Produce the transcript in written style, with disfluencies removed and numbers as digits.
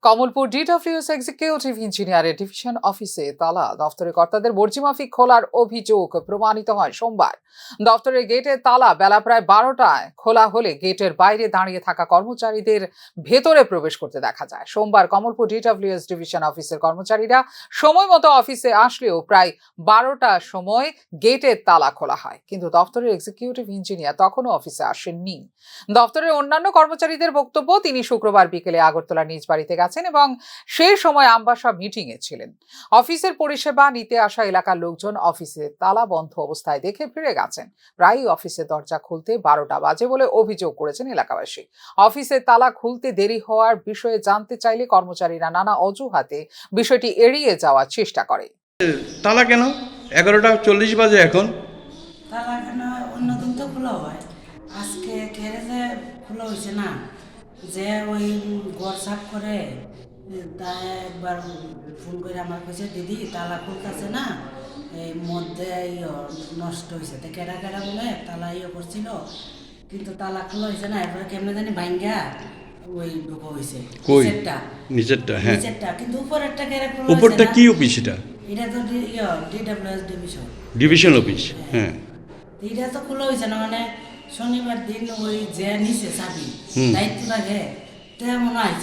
Kamalpur DWS executive ইঞ্জিনিয়ারের division অফিসে তালা দফতরের কর্তাদের মর্জিমাফিক খোলার অভিযোগ প্রমাণিত হয় সোমবার। দফতরের গেটের তালা বেলা প্রায় 12টায় খোলা হলে গেটের বাইরে দাঁড়িয়ে থাকা কর্মচারীদের ভেতরে প্রবেশ করতে দেখা যায়। সোমবার কমলপুর ডিডব্লিউএস ডিভিশন অফিসের কর্মচারীরা সময় মতো অফিসে আসলেও প্রায় 12টার সময় গেটের তালা খোলা হয়, কিন্তু দফতরের এক্সিকিউটিভ ইঞ্জিনিয়ার তখনও অফিসে আসেননি। দফতরের অন্যান্য কর্মচারীদের বক্তব্য, তিনি শুক্রবার বিকেলে আগরতলা নিজ বাড়িতে গেছেন এবং সেই সময় আমবাসা মিটিং এ ছিলেন। অফিসের পরিষেবা নিতে আসা এলাকার লোকজন অফিসে তালা বন্ধ অবস্থায় দেখে ফিরে গেছেন। প্রায়ই অফিসের দরজা খুলতে 12টা বাজে বলে অভিযোগ করেছেন এলাকাবাসী। অফিসের তালা খুলতে দেরি হওয়ার বিষয়ে জানতে চাইলে কর্মচারীরা নানা অজুহাতে বিষয়টি এড়িয়ে যাওয়ার চেষ্টা করে। তালা কেন 11:40 বাজে এখন? তালা কেন অন্যদিন তো খোলা হয়, আজকে গ্যারেজে খোলা হয়েছে না, যে ওই ঘর সাফ করে তাই একবার ফোন করে আমার কাছে, দিদি তালা খুলতেছে না, এই মধ্যে নষ্ট হয়েছে, তো কেডা কেডা বলে তালা করছিল, কিন্তু তালা খোলা হয়েছে না। এরপরে কেমনে জানি ভাঙ্গা ওই ঢুকো হয়েছে নিচেরটা, হ্যাঁ, নিচেরটা, কিন্তু উপরেরটা কেড়ে খোলা। উপরটা কি অফিস? এটা তো ডিডব্লিউএস ডিভিশন অফিস, হ্যাঁ। এটা তো খোলা হয়েছে না, মানে শনিবার দিন ওই যে নিচে চাবি দায়িত্ব থাকে, তো মনে হয়